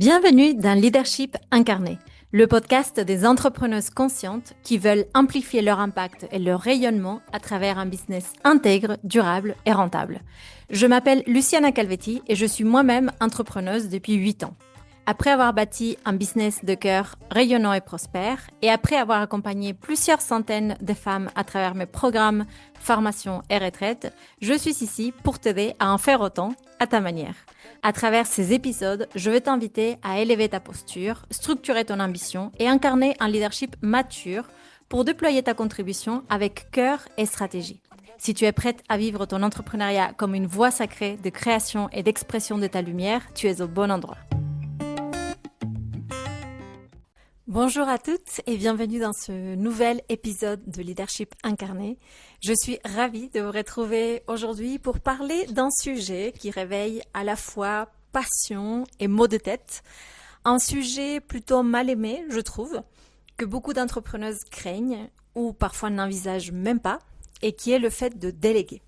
Bienvenue dans Leadership Incarné, le podcast des entrepreneuses conscientes qui veulent amplifier leur impact et leur rayonnement à travers un business intègre, durable et rentable. Je m'appelle Luciana Calvetti et je suis moi-même entrepreneuse depuis 8 ans. Après avoir bâti un business de cœur rayonnant et prospère, et après avoir accompagné plusieurs centaines de femmes à travers mes programmes, formations et retraites, je suis ici pour t'aider à en faire autant à ta manière. À travers ces épisodes, je vais t'inviter à élever ta posture, structurer ton ambition et incarner un leadership mature pour déployer ta contribution avec cœur et stratégie. Si tu es prête à vivre ton entrepreneuriat comme une voie sacrée de création et d'expression de ta lumière, tu es au bon endroit. Bonjour à toutes et bienvenue dans ce nouvel épisode de Leadership Incarné. Je suis ravie de vous retrouver aujourd'hui pour parler d'un sujet qui réveille à la fois passion et maux de tête. Un sujet plutôt mal aimé, je trouve, que beaucoup d'entrepreneuses craignent ou parfois n'envisagent même pas, et qui est le fait de déléguer.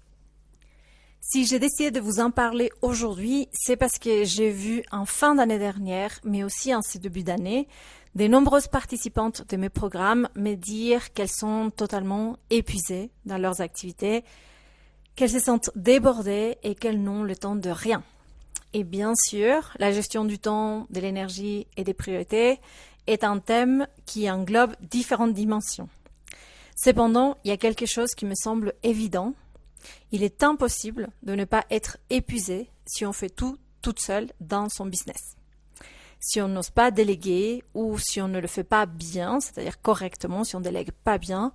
Si j'ai décidé de vous en parler aujourd'hui, c'est parce que j'ai vu en fin d'année dernière, mais aussi en ce début d'année, de nombreuses participantes de mes programmes me dire qu'elles sont totalement épuisées dans leurs activités, qu'elles se sentent débordées et qu'elles n'ont le temps de rien. Et bien sûr, la gestion du temps, de l'énergie et des priorités est un thème qui englobe différentes dimensions. Cependant, il y a quelque chose qui me semble évident. Il est impossible de ne pas être épuisé si on fait tout toute seule dans son business. Si on n'ose pas déléguer ou si on ne le fait pas bien, c'est-à-dire correctement, si on ne délègue pas bien,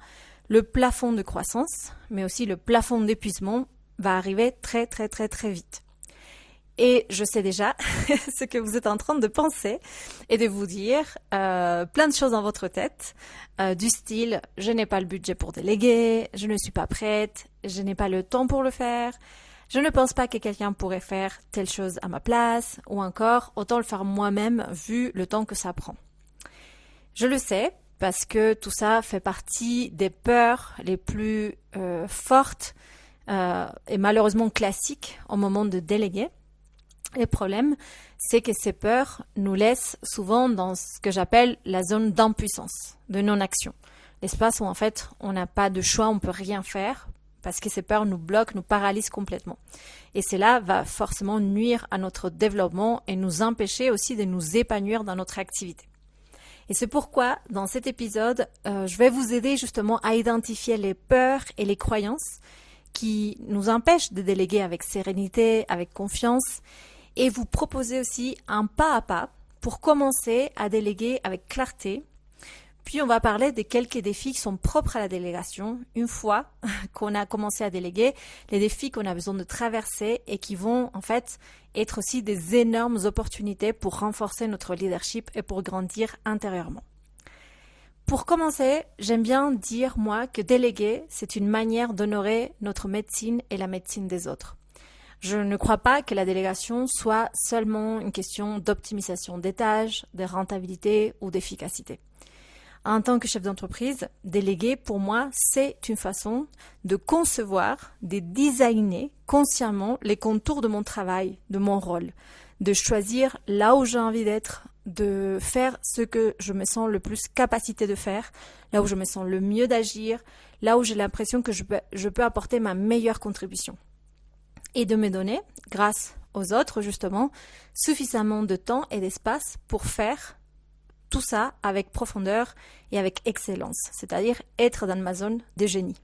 le plafond de croissance, mais aussi le plafond d'épuisement va arriver très vite. Et je sais déjà ce que vous êtes en train de penser et de vous dire plein de choses dans votre tête, du style « je n'ai pas le budget pour déléguer, je ne suis pas prête, je n'ai pas le temps pour le faire ». Je ne pense pas que quelqu'un pourrait faire telle chose à ma place, ou encore, autant le faire moi-même vu le temps que ça prend. Je le sais, parce que tout ça fait partie des peurs les plus fortes et malheureusement classiques au moment de déléguer. Le problème, c'est que ces peurs nous laissent souvent dans ce que j'appelle la zone d'impuissance, de non-action. L'espace où en fait on n'a pas de choix, on ne peut rien faire, parce que ces peurs nous bloquent, nous paralysent complètement. Et cela va forcément nuire à notre développement et nous empêcher aussi de nous épanouir dans notre activité. Et c'est pourquoi, dans cet épisode, je vais vous aider justement à identifier les peurs et les croyances qui nous empêchent de déléguer avec sérénité, avec confiance, et vous proposer aussi un pas à pas pour commencer à déléguer avec clarté. Puis on va parler de quelques défis qui sont propres à la délégation. Une fois qu'on a commencé à déléguer, les défis qu'on a besoin de traverser et qui vont en fait être aussi des énormes opportunités pour renforcer notre leadership et pour grandir intérieurement. Pour commencer, j'aime bien dire moi que déléguer, c'est une manière d'honorer notre médecine et la médecine des autres. Je ne crois pas que la délégation soit seulement une question d'optimisation des tâches, de rentabilité ou d'efficacité. En tant que chef d'entreprise, déléguer, pour moi, c'est une façon de concevoir, de designer consciemment les contours de mon travail, de mon rôle, de choisir là où j'ai envie d'être, de faire ce que je me sens le plus capacité de faire, là où je me sens le mieux d'agir, là où j'ai l'impression que je peux apporter ma meilleure contribution. Et de me donner, grâce aux autres justement, suffisamment de temps et d'espace pour faire tout ça avec profondeur et avec excellence, c'est-à-dire être dans ma zone de génie.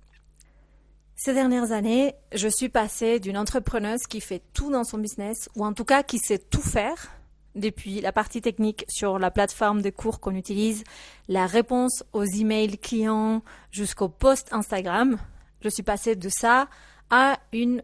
Ces dernières années, je suis passée d'une entrepreneuse qui fait tout dans son business, ou en tout cas qui sait tout faire, depuis la partie technique sur la plateforme de cours qu'on utilise, la réponse aux emails clients jusqu'au post Instagram. Je suis passée de ça à une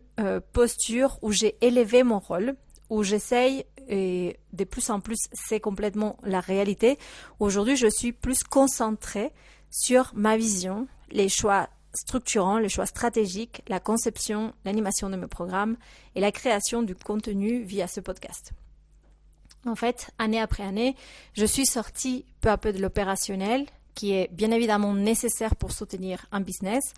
posture où j'ai élevé mon rôle, où j'essaye, et de plus en plus c'est complètement la réalité. Aujourd'hui, je suis plus concentrée sur ma vision, les choix structurants, les choix stratégiques, la conception, l'animation de mes programmes et la création du contenu via ce podcast. En fait, année après année, je suis sortie peu à peu de l'opérationnel, qui est bien évidemment nécessaire pour soutenir un business,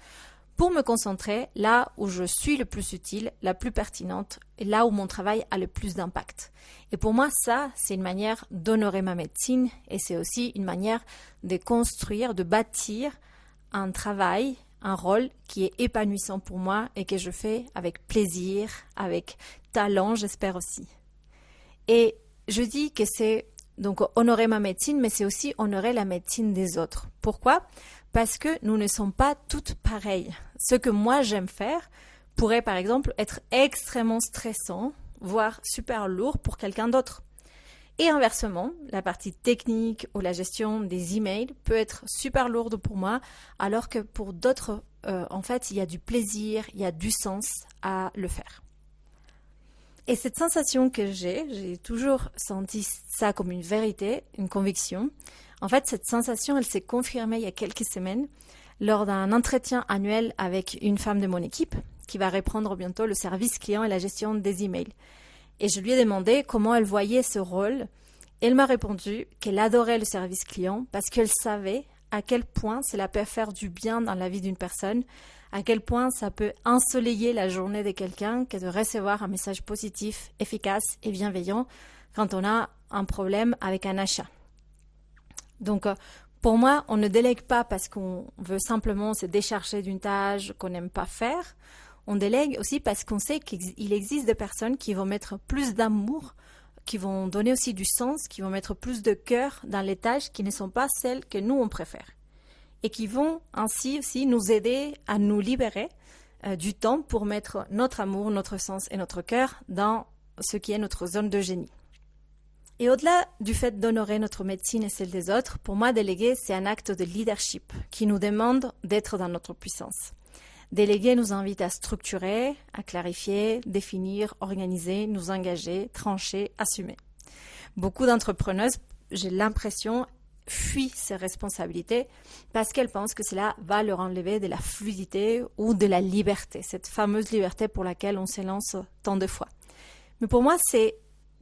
pour me concentrer là où je suis le plus utile, la plus pertinente et là où mon travail a le plus d'impact. Et pour moi, ça, c'est une manière d'honorer ma médecine et c'est aussi une manière de construire, de bâtir un travail, un rôle qui est épanouissant pour moi et que je fais avec plaisir, avec talent, j'espère aussi. Et je dis que c'est donc honorer ma médecine, mais c'est aussi honorer la médecine des autres. Pourquoi ? Parce que nous ne sommes pas toutes pareilles. Ce que moi j'aime faire pourrait par exemple être extrêmement stressant, voire super lourd pour quelqu'un d'autre. Et inversement, la partie technique ou la gestion des emails peut être super lourde pour moi, alors que pour d'autres, en fait, il y a du plaisir, il y a du sens à le faire. Et cette sensation que j'ai toujours senti ça comme une vérité, une conviction. En fait, cette sensation, elle s'est confirmée il y a quelques semaines lors d'un entretien annuel avec une femme de mon équipe qui va reprendre bientôt le service client et la gestion des emails. Et je lui ai demandé comment elle voyait ce rôle. Elle m'a répondu qu'elle adorait le service client parce qu'elle savait à quel point cela peut faire du bien dans la vie d'une personne, à quel point ça peut ensoleiller la journée de quelqu'un que de recevoir un message positif, efficace et bienveillant quand on a un problème avec un achat. Donc, pour moi, on ne délègue pas parce qu'on veut simplement se décharger d'une tâche qu'on n'aime pas faire. On délègue aussi parce qu'on sait qu'il existe des personnes qui vont mettre plus d'amour, qui vont donner aussi du sens, qui vont mettre plus de cœur dans les tâches qui ne sont pas celles que nous, on préfère. Et qui vont ainsi aussi nous aider à nous libérer du temps pour mettre notre amour, notre sens et notre cœur dans ce qui est notre zone de génie. Et au-delà du fait d'honorer notre médecine et celle des autres, pour moi, déléguer, c'est un acte de leadership qui nous demande d'être dans notre puissance. Déléguer nous invite à structurer, à clarifier, définir, organiser, nous engager, trancher, assumer. Beaucoup d'entrepreneuses, j'ai l'impression, fuient ces responsabilités parce qu'elles pensent que cela va leur enlever de la fluidité ou de la liberté, cette fameuse liberté pour laquelle on s'élance tant de fois. Mais pour moi, c'est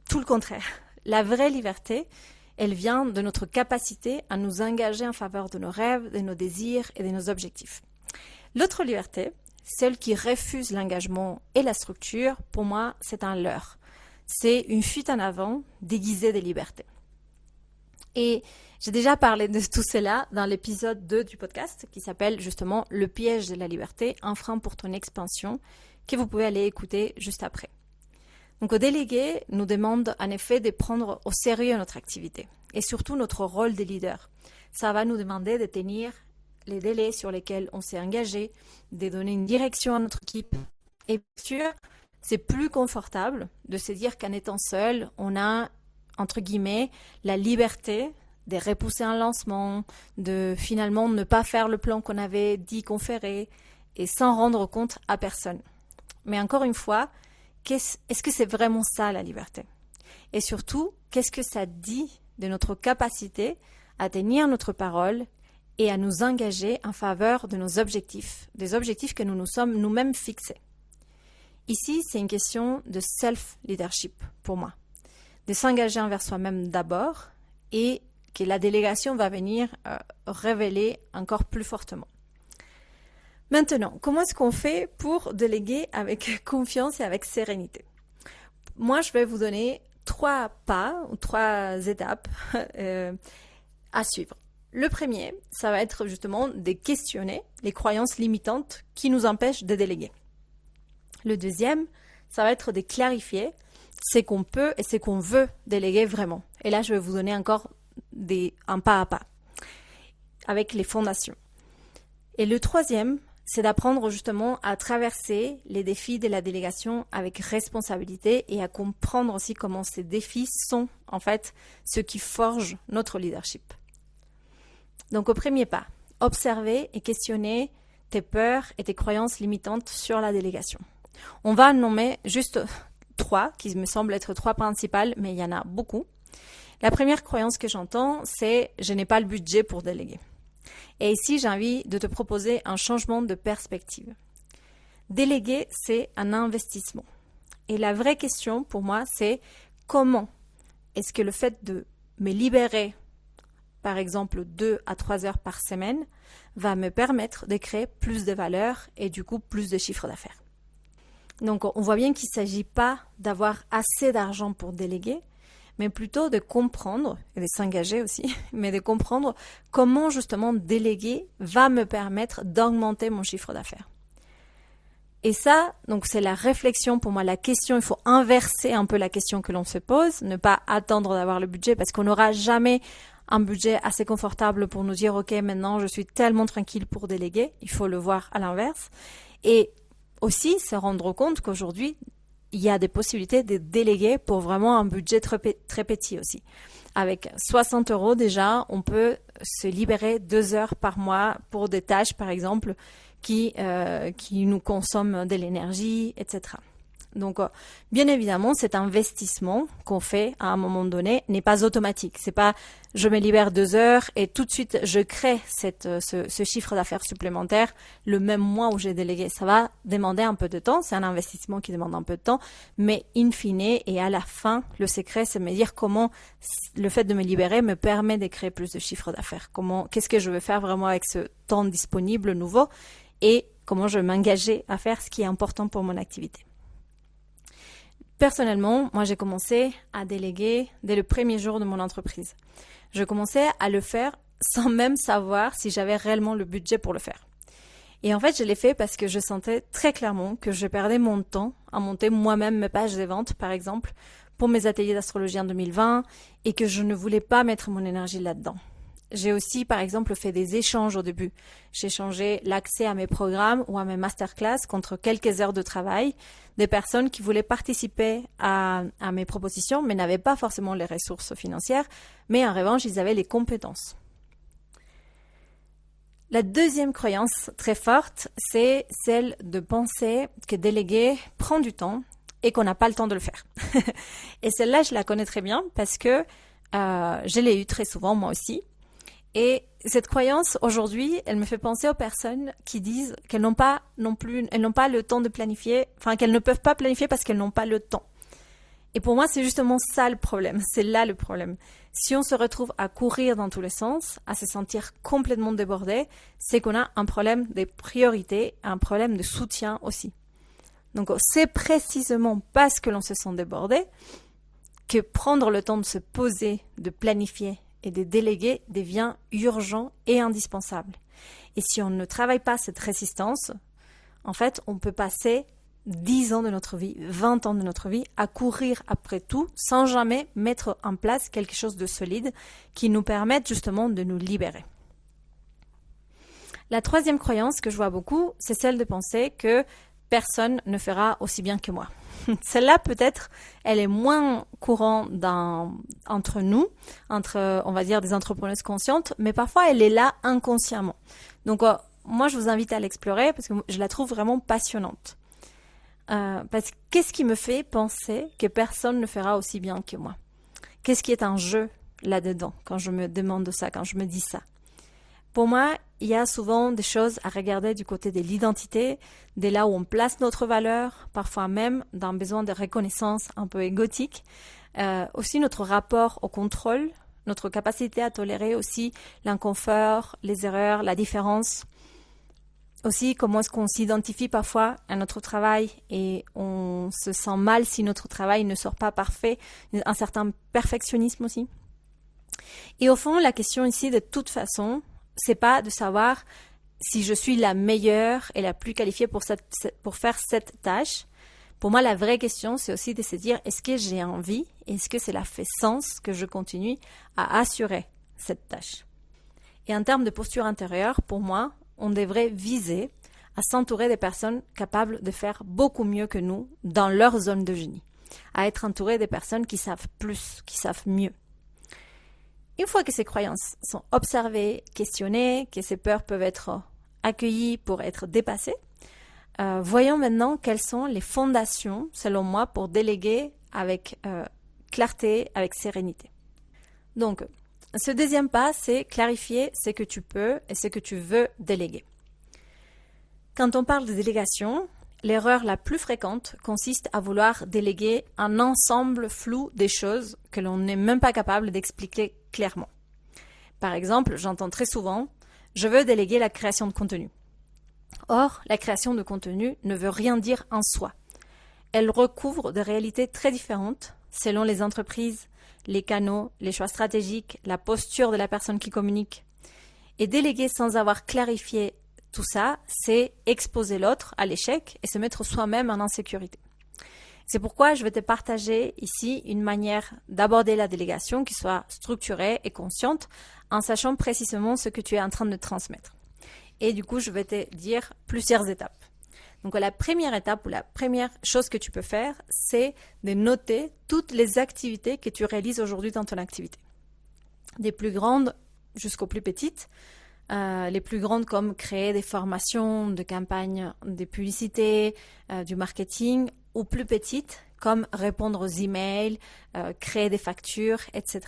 tout le contraire. La vraie liberté, elle vient de notre capacité à nous engager en faveur de nos rêves, de nos désirs et de nos objectifs. L'autre liberté, celle qui refuse l'engagement et la structure, pour moi, c'est un leurre. C'est une fuite en avant déguisée de liberté. Et j'ai déjà parlé de tout cela dans l'épisode 2 du podcast qui s'appelle justement « Le piège de la liberté, un frein pour ton expansion » que vous pouvez aller écouter juste après. Donc, au délégué nous demande en effet de prendre au sérieux notre activité et surtout notre rôle de leader. Ça va nous demander de tenir les délais sur lesquels on s'est engagé, de donner une direction à notre équipe. Et bien sûr, c'est plus confortable de se dire qu'en étant seul, on a, entre guillemets, la liberté de repousser un lancement, de finalement ne pas faire le plan qu'on avait dit qu'on ferait et sans rendre compte à personne. Mais encore une fois, est-ce que c'est vraiment ça la liberté ? Et surtout, qu'est-ce que ça dit de notre capacité à tenir notre parole et à nous engager en faveur de nos objectifs, des objectifs que nous nous sommes nous-mêmes fixés. Ici, c'est une question de self-leadership pour moi, de s'engager envers soi-même d'abord et que la délégation va venir révéler encore plus fortement. Maintenant, comment est-ce qu'on fait pour déléguer avec confiance et avec sérénité ? Moi, je vais vous donner 3 pas ou 3 étapes à suivre. Le premier, ça va être justement de questionner les croyances limitantes qui nous empêchent de déléguer. Le deuxième, ça va être de clarifier ce qu'on peut et ce qu'on veut déléguer vraiment. Et là, je vais vous donner encore un pas à pas avec les fondations. Et le troisième, c'est d'apprendre justement à traverser les défis de la délégation avec responsabilité et à comprendre aussi comment ces défis sont en fait ce qui forge notre leadership. Donc au premier pas, observer et questionner tes peurs et tes croyances limitantes sur la délégation. On va nommer juste 3, qui me semblent être 3 principales, mais il y en a beaucoup. La première croyance que j'entends, c'est « je n'ai pas le budget pour déléguer ». Et ici, j'ai envie de te proposer un changement de perspective. Déléguer, c'est un investissement. Et la vraie question pour moi, c'est comment est-ce que le fait de me libérer par exemple 2 à 3 heures par semaine, va me permettre de créer plus de valeur et du coup plus de chiffre d'affaires. Donc on voit bien qu'il ne s'agit pas d'avoir assez d'argent pour déléguer, mais plutôt de comprendre, et de s'engager aussi, mais de comprendre comment justement déléguer va me permettre d'augmenter mon chiffre d'affaires. Et ça, donc c'est la réflexion pour moi, la question, il faut inverser un peu la question que l'on se pose, ne pas attendre d'avoir le budget parce qu'on n'aura jamais un budget assez confortable pour nous dire ok, maintenant je suis tellement tranquille pour déléguer, il faut le voir à l'inverse. Et aussi se rendre compte qu'aujourd'hui, il y a des possibilités de déléguer pour vraiment un budget très petit aussi. Avec 60 € déjà, on peut se libérer 2 heures par mois pour des tâches, par exemple, qui nous consomment de l'énergie, etc. Donc, bien évidemment, cet investissement qu'on fait à un moment donné n'est pas automatique. C'est pas je me libère 2 heures et tout de suite je crée ce chiffre d'affaires supplémentaire le même mois où j'ai délégué. Ça va demander un peu de temps. C'est un investissement qui demande un peu de temps, mais in fine et à la fin, le secret c'est de me dire comment le fait de me libérer me permet de créer plus de chiffre d'affaires. Qu'est-ce que je veux faire vraiment avec ce temps disponible nouveau et comment je vais m'engager à faire ce qui est important pour mon activité. Personnellement, moi j'ai commencé à déléguer dès le premier jour de mon entreprise. Je commençais à le faire sans même savoir si j'avais réellement le budget pour le faire. Et en fait, je l'ai fait parce que je sentais très clairement que je perdais mon temps à monter moi-même mes pages de vente, par exemple, pour mes ateliers d'astrologie en 2020 et que je ne voulais pas mettre mon énergie là-dedans. J'ai aussi, par exemple, fait des échanges au début. J'ai échangé l'accès à mes programmes ou à mes masterclass contre quelques heures de travail des personnes qui voulaient participer à mes propositions, mais n'avaient pas forcément les ressources financières, mais en revanche, ils avaient les compétences. La deuxième croyance très forte, c'est celle de penser que déléguer prend du temps et qu'on n'a pas le temps de le faire. Et celle-là, je la connais très bien parce que je l'ai eue très souvent, moi aussi. Et cette croyance, aujourd'hui, elle me fait penser aux personnes qui disent qu'elles n'ont pas le temps de planifier, enfin qu'elles ne peuvent pas planifier parce qu'elles n'ont pas le temps. Et pour moi, c'est justement ça le problème, c'est là le problème. Si on se retrouve à courir dans tous les sens, à se sentir complètement débordé, c'est qu'on a un problème de priorité, un problème de soutien aussi. Donc c'est précisément parce que l'on se sent débordé que prendre le temps de se poser, de planifier et de déléguer devient urgent et indispensable. Et si on ne travaille pas cette résistance, en fait, on peut passer 10 ans de notre vie, 20 ans de notre vie à courir après tout sans jamais mettre en place quelque chose de solide qui nous permette justement de nous libérer. La troisième croyance que je vois beaucoup, c'est celle de penser que personne ne fera aussi bien que moi. Celle-là, peut-être, elle est moins courante entre nous, entre, on va dire, des entrepreneuses conscientes, mais parfois, elle est là inconsciemment. Donc, moi, je vous invite à l'explorer parce que je la trouve vraiment passionnante. Parce que qu'est-ce qui me fait penser que personne ne fera aussi bien que moi? Qu'est-ce qui est un jeu là-dedans quand je me demande ça, quand je me dis ça? Pour moi, il y a souvent des choses à regarder du côté de l'identité, de là où on place notre valeur, parfois même d'un besoin de reconnaissance un peu égotique. Aussi notre rapport au contrôle, notre capacité à tolérer aussi l'inconfort, les erreurs, la différence. Aussi, comment est-ce qu'on s'identifie parfois à notre travail et on se sent mal si notre travail ne sort pas parfait, un certain perfectionnisme aussi. Et au fond, la question ici, de toute façon, c'est pas de savoir si je suis la meilleure et la plus qualifiée pour faire cette tâche. Pour moi, la vraie question, c'est aussi de se dire, est-ce que j'ai envie, est-ce que cela fait sens que je continue à assurer cette tâche? Et en termes de posture intérieure, pour moi, on devrait viser à s'entourer des personnes capables de faire beaucoup mieux que nous dans leur zone de génie, à être entouré des personnes qui savent plus, qui savent mieux. Une fois que ces croyances sont observées, questionnées, que ces peurs peuvent être accueillies pour être dépassées, voyons maintenant quelles sont les fondations, selon moi, pour déléguer avec clarté, avec sérénité. Donc, ce deuxième pas, c'est clarifier ce que tu peux et ce que tu veux déléguer. Quand on parle de délégation, l'erreur la plus fréquente consiste à vouloir déléguer un ensemble flou des choses que l'on n'est même pas capable d'expliquer clairement. Par exemple, j'entends très souvent « je veux déléguer la création de contenu ». Or, la création de contenu ne veut rien dire en soi. Elle recouvre des réalités très différentes selon les entreprises, les canaux, les choix stratégiques, la posture de la personne qui communique. Et déléguer sans avoir clarifié tout ça, c'est exposer l'autre à l'échec et se mettre soi-même en insécurité. C'est pourquoi je vais te partager ici une manière d'aborder la délégation qui soit structurée et consciente en sachant précisément ce que tu es en train de transmettre. Et du coup, je vais te dire plusieurs étapes. Donc la première étape ou la première chose que tu peux faire, c'est de noter toutes les activités que tu réalises aujourd'hui dans ton activité. Des plus grandes jusqu'aux plus petites. Les plus grandes comme créer des formations, des campagnes, des publicités, du marketing, ou plus petites comme répondre aux emails, créer des factures, etc.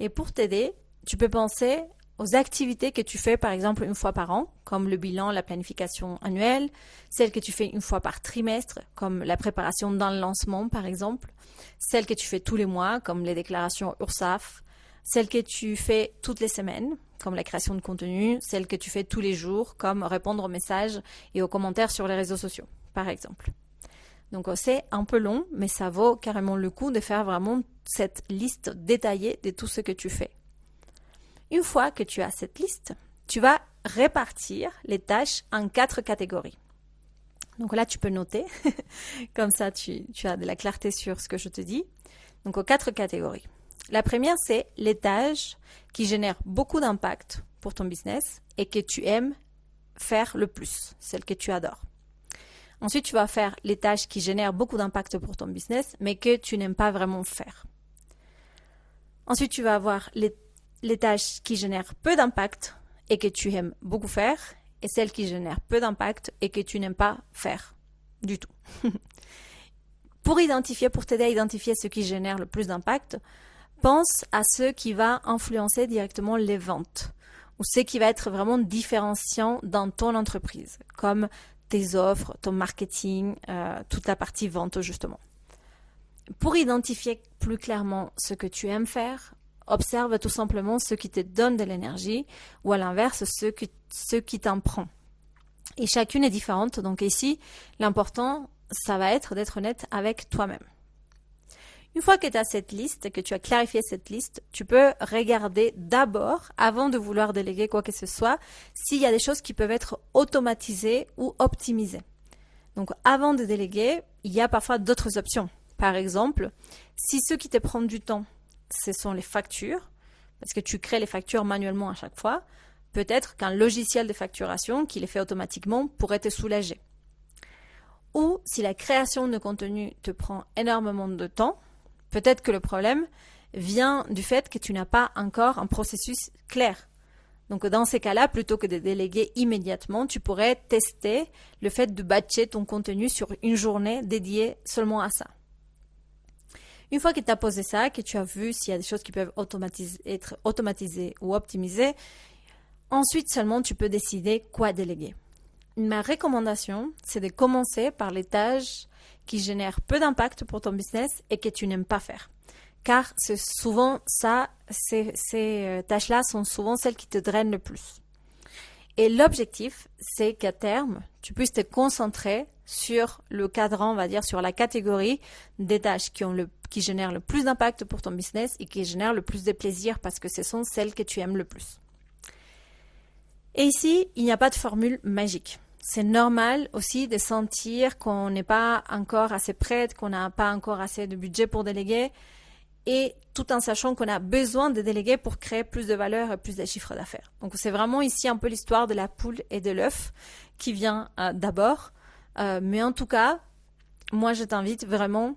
Et pour t'aider, tu peux penser aux activités que tu fais par exemple une fois par an, comme le bilan, la planification annuelle, celles que tu fais une fois par trimestre, comme la préparation d'un lancement par exemple, celles que tu fais tous les mois, comme les déclarations URSSAF, celles que tu fais toutes les semaines, comme la création de contenu, celles que tu fais tous les jours, comme répondre aux messages et aux commentaires sur les réseaux sociaux, par exemple. Donc c'est un peu long, mais ça vaut carrément le coup de faire vraiment cette liste détaillée de tout ce que tu fais. Une fois que tu as cette liste, tu vas répartir les tâches en 4 catégories. Donc là, tu peux noter, comme ça tu as de la clarté sur ce que je te dis. Donc aux 4 catégories. La première, c'est les tâches qui génèrent beaucoup d'impact pour ton business et que tu aimes faire le plus, celles que tu adores. Ensuite, tu vas faire les tâches qui génèrent beaucoup d'impact pour ton business, mais que tu n'aimes pas vraiment faire. Ensuite, tu vas avoir les tâches qui génèrent peu d'impact et que tu aimes beaucoup faire, et celles qui génèrent peu d'impact et que tu n'aimes pas faire du tout. Pour t'aider à identifier ce qui génère le plus d'impact, pense à ce qui va influencer directement les ventes ou ce qui va être vraiment différenciant dans ton entreprise, comme tes offres, ton marketing, toute la partie vente justement. Pour identifier plus clairement ce que tu aimes faire, observe tout simplement ce qui te donne de l'énergie ou à l'inverse ce qui t'en prend. Et chacune est différente, donc ici, l'important, ça va être d'être honnête avec toi-même. Une fois que tu as cette liste, que tu as clarifié cette liste, tu peux regarder d'abord, avant de vouloir déléguer quoi que ce soit, s'il y a des choses qui peuvent être automatisées ou optimisées. Donc avant de déléguer, il y a parfois d'autres options. Par exemple, si ce qui te prend du temps, ce sont les factures, parce que tu crées les factures manuellement à chaque fois, peut-être qu'un logiciel de facturation qui les fait automatiquement pourrait te soulager. Ou si la création de contenu te prend énormément de temps, peut-être que le problème vient du fait que tu n'as pas encore un processus clair. Donc dans ces cas-là, plutôt que de déléguer immédiatement, tu pourrais tester le fait de batcher ton contenu sur une journée dédiée seulement à ça. Une fois que tu as posé ça, que tu as vu s'il y a des choses qui peuvent être automatisées ou optimisées, ensuite seulement tu peux décider quoi déléguer. Ma recommandation, c'est de commencer par les tâches qui génèrent peu d'impact pour ton business et que tu n'aimes pas faire. Car c'est souvent ça, ces tâches-là sont souvent celles qui te drainent le plus. Et l'objectif, c'est qu'à terme, tu puisses te concentrer sur le cadran, on va dire, sur la catégorie des tâches qui génèrent le plus d'impact pour ton business et qui génèrent le plus de plaisir parce que ce sont celles que tu aimes le plus. Et ici, il n'y a pas de formule magique. C'est normal aussi de sentir qu'on n'est pas encore assez prête, qu'on n'a pas encore assez de budget pour déléguer et tout en sachant qu'on a besoin de déléguer pour créer plus de valeur et plus de chiffre d'affaires. Donc c'est vraiment ici un peu l'histoire de la poule et de l'œuf qui vient d'abord. Mais en tout cas, moi je t'invite vraiment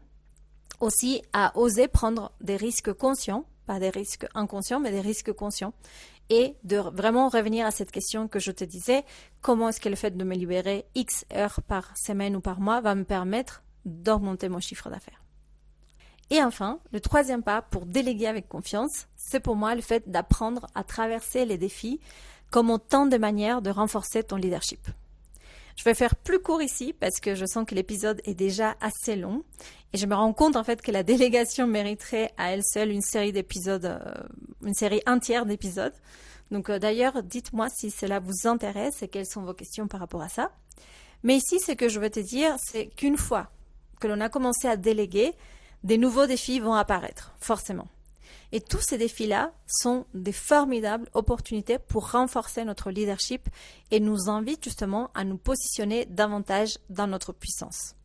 aussi à oser prendre des risques conscients, pas des risques inconscients, mais des risques conscients. Et de vraiment revenir à cette question que je te disais, comment est-ce que le fait de me libérer X heures par semaine ou par mois va me permettre d'augmenter mon chiffre d'affaires. Et enfin, le troisième pas pour déléguer avec confiance, c'est pour moi le fait d'apprendre à traverser les défis comme autant de manières de renforcer ton leadership. Je vais faire plus court ici parce que je sens que l'épisode est déjà assez long et je me rends compte en fait que la délégation mériterait à elle seule une série d'épisodes une série entière d'épisodes. Donc d'ailleurs, dites-moi si cela vous intéresse et quelles sont vos questions par rapport à ça. Mais ici, ce que je veux te dire, c'est qu'une fois que l'on a commencé à déléguer, des nouveaux défis vont apparaître, forcément. Et tous ces défis-là sont des formidables opportunités pour renforcer notre leadership et nous invitent justement à nous positionner davantage dans notre puissance.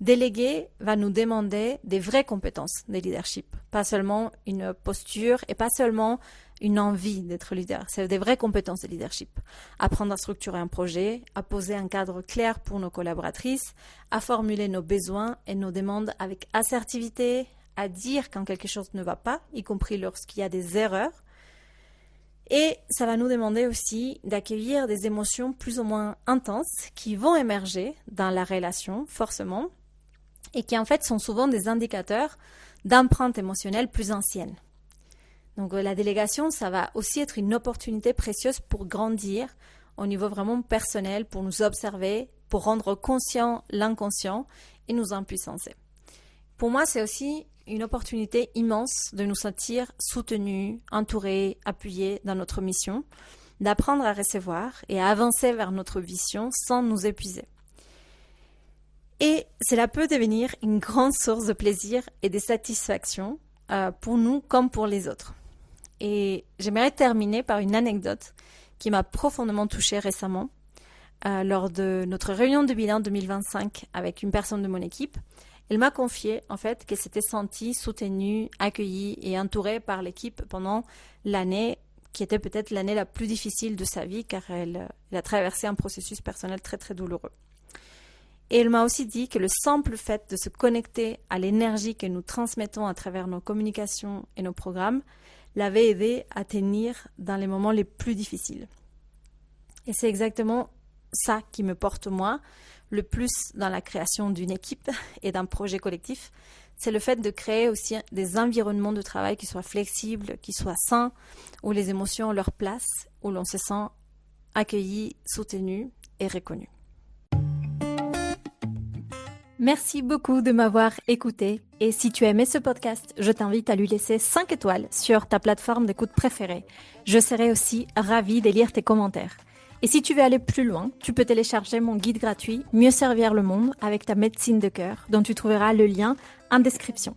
Déléguer va nous demander des vraies compétences de leadership, pas seulement une posture et pas seulement une envie d'être leader, c'est des vraies compétences de leadership. Apprendre à structurer un projet, à poser un cadre clair pour nos collaboratrices, à formuler nos besoins et nos demandes avec assertivité, à dire quand quelque chose ne va pas, y compris lorsqu'il y a des erreurs. Et ça va nous demander aussi d'accueillir des émotions plus ou moins intenses qui vont émerger dans la relation, forcément, et qui en fait sont souvent des indicateurs d'empreintes émotionnelles plus anciennes. Donc la délégation, ça va aussi être une opportunité précieuse pour grandir au niveau vraiment personnel, pour nous observer, pour rendre conscient l'inconscient et nous impuissancer. Pour moi, c'est aussi une opportunité immense de nous sentir soutenus, entourés, appuyés dans notre mission, d'apprendre à recevoir et à avancer vers notre vision sans nous épuiser. Et cela peut devenir une grande source de plaisir et de satisfaction pour nous comme pour les autres. Et j'aimerais terminer par une anecdote qui m'a profondément touchée récemment lors de notre réunion de bilan 2025 avec une personne de mon équipe. Elle m'a confié en fait qu'elle s'était sentie soutenue, accueillie et entourée par l'équipe pendant l'année qui était peut-être l'année la plus difficile de sa vie car elle a traversé un processus personnel très très douloureux. Et elle m'a aussi dit que le simple fait de se connecter à l'énergie que nous transmettons à travers nos communications et nos programmes l'avait aidé à tenir dans les moments les plus difficiles. Et c'est exactement ça qui me porte moi le plus dans la création d'une équipe et d'un projet collectif. C'est le fait de créer aussi des environnements de travail qui soient flexibles, qui soient sains, où les émotions ont leur place, où l'on se sent accueilli, soutenu et reconnu. Merci beaucoup de m'avoir écouté et si tu as aimé ce podcast, je t'invite à lui laisser 5 étoiles sur ta plateforme d'écoute préférée. Je serai aussi ravie de lire tes commentaires. Et si tu veux aller plus loin, tu peux télécharger mon guide gratuit « Mieux servir le monde avec ta médecine de cœur » dont tu trouveras le lien en description.